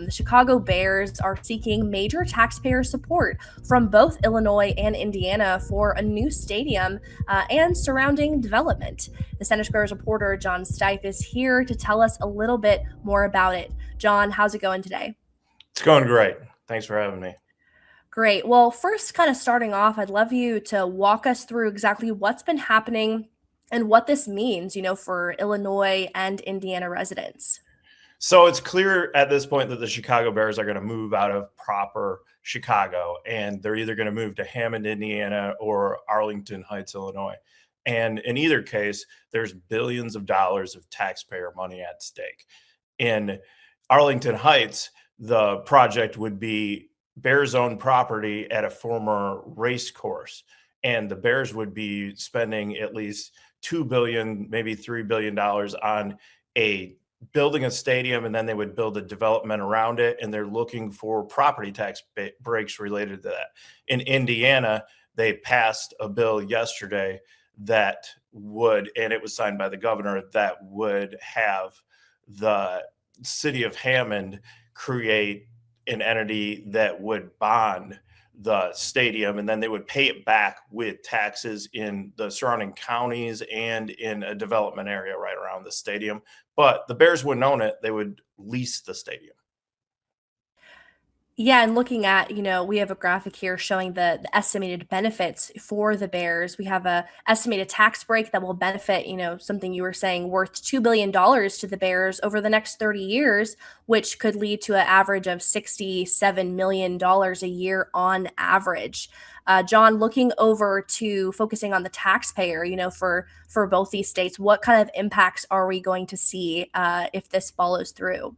The Chicago Bears are seeking major taxpayer support from both Illinois and Indiana for a new stadium and surrounding development. The Center Square's reporter, John Styf, is here to tell us a little bit more about it. John, how's it going today? It's going great. Thanks for having me. Great. Well, first, kind of starting off, I'd love you to walk us through exactly what's been happening and what this means, for Illinois and Indiana residents. So it's clear at this point that the Chicago Bears are going to move out of proper Chicago, and they're either going to move to Hammond, Indiana, or Arlington Heights, Illinois. And in either case, there's billions of dollars of taxpayer money at stake. In Arlington Heights, the project would be Bears owned property at a former race course, and the Bears would be spending at least $2 billion, maybe $3 billion on a building a stadium, and then they would build a development around it, and they're looking for property tax breaks related to that. In Indiana, they passed a bill yesterday that would, and it was signed by the governor, that would have the city of Hammond create an entity that would bond the stadium, and then they would pay it back with taxes in the surrounding counties and in a development area right around the stadium. But the Bears wouldn't own it. They would lease the stadium. Yeah, and looking at, we have a graphic here showing the estimated benefits for the Bears. We have a estimated tax break that will benefit, something you were saying worth $2 billion to the Bears over the next 30 years, which could lead to an average of $67 million a year on average. John, looking over to focusing on the taxpayer, for both these states, what kind of impacts are we going to see if this follows through?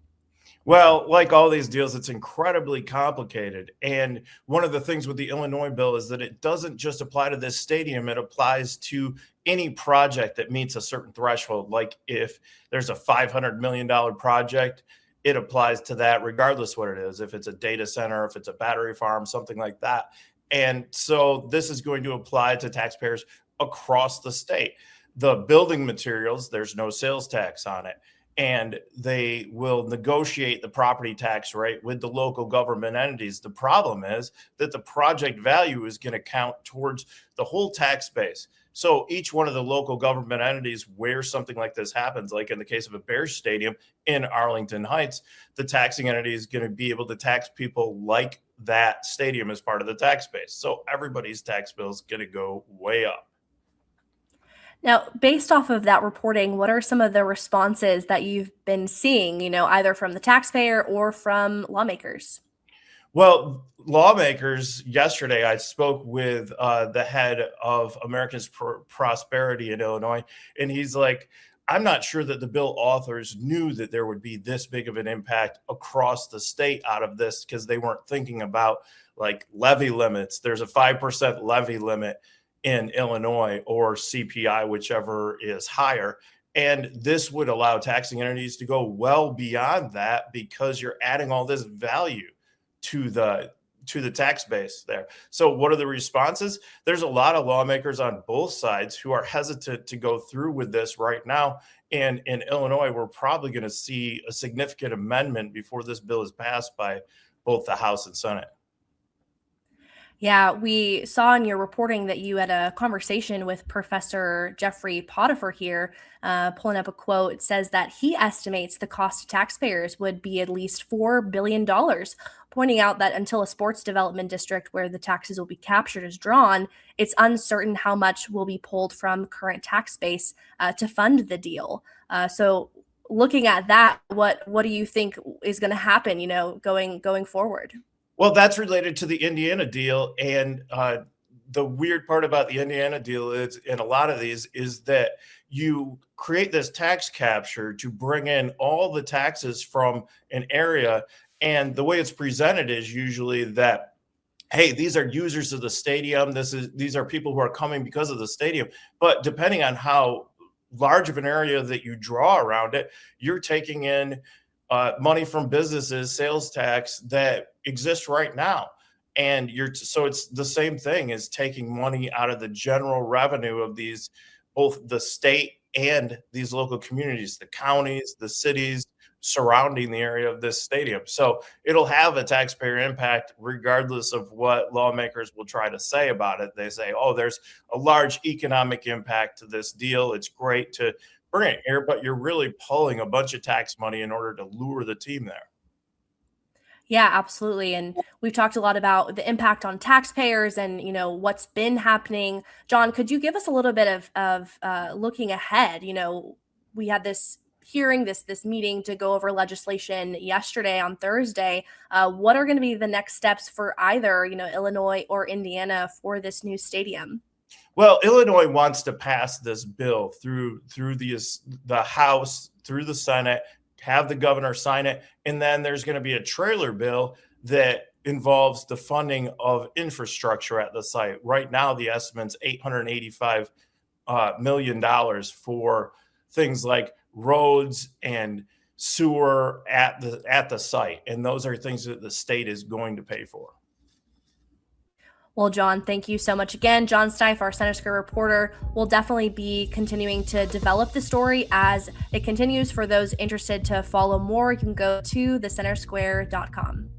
Well, like all these deals, it's incredibly complicated. And one of the things with the Illinois bill is that it doesn't just apply to this stadium, it applies to any project that meets a certain threshold. Like if there's a $500 million project, it applies to that regardless what it is. If it's a data center, if it's a battery farm, something like that. And so this is going to apply to taxpayers across the state. The building materials, there's no sales tax on it, and they will negotiate the property tax rate with the local government entities. The problem is that the project value is going to count towards the whole tax base. So each one of the local government entities where something like this happens, like in the case of a Bears stadium in Arlington Heights, the taxing entity is going to be able to tax people like that stadium as part of the tax base. So everybody's tax bill is going to go way up. Now, based off of that reporting, what are some of the responses that you've been seeing, either from the taxpayer or from lawmakers? Well, lawmakers, yesterday, I spoke with the head of Americans Prosperity in Illinois, and he's like, I'm not sure that the bill authors knew that there would be this big of an impact across the state out of this because they weren't thinking about like levy limits. There's a 5% levy limit in Illinois, or CPI, whichever is higher. And this would allow taxing entities to go well beyond that because you're adding all this value to the tax base there. So what are the responses? There's a lot of lawmakers on both sides who are hesitant to go through with this right now. And in Illinois, we're probably going to see a significant amendment before this bill is passed by both the House and Senate. Yeah, we saw in your reporting that you had a conversation with Professor Jeffrey Potiphar here, pulling up a quote. It says that he estimates the cost to taxpayers would be at least $4 billion, pointing out that until a sports development district where the taxes will be captured is drawn, it's uncertain how much will be pulled from current tax base to fund the deal. So looking at that, what do you think is going to happen, going forward? Well, that's related to the Indiana deal. And the weird part about the Indiana deal is, in a lot of these, is that you create this tax capture to bring in all the taxes from an area. And the way it's presented is usually that, hey, these are users of the stadium. These are people who are coming because of the stadium. But depending on how large of an area that you draw around it, you're taking in money from businesses, sales tax that exist right now. And so it's the same thing as taking money out of the general revenue of these, both the state and these local communities, the counties, the cities, surrounding the area of this stadium. So it'll have a taxpayer impact regardless of what lawmakers will try to say about it. They say, oh, there's a large economic impact to this deal. It's great to bring it here, but you're really pulling a bunch of tax money in order to lure the team there. Yeah, absolutely. And we've talked a lot about the impact on taxpayers and what's been happening. John, could you give us a little bit of looking ahead? We had this hearing, this meeting to go over legislation yesterday on Thursday. What are going to be the next steps for either Illinois or Indiana for this new stadium? Well, Illinois wants to pass this bill through the House, through the Senate, have the governor sign it, and then there's going to be a trailer bill that involves the funding of infrastructure at the site. Right now, the estimate's $885 million for things like roads and sewer at the site, and those are things that the state is going to pay for. Well, John, thank you so much again. John Styf, our Center Square reporter, will definitely be continuing to develop the story as it continues. For those interested to follow more, you can go to thecentersquare.com.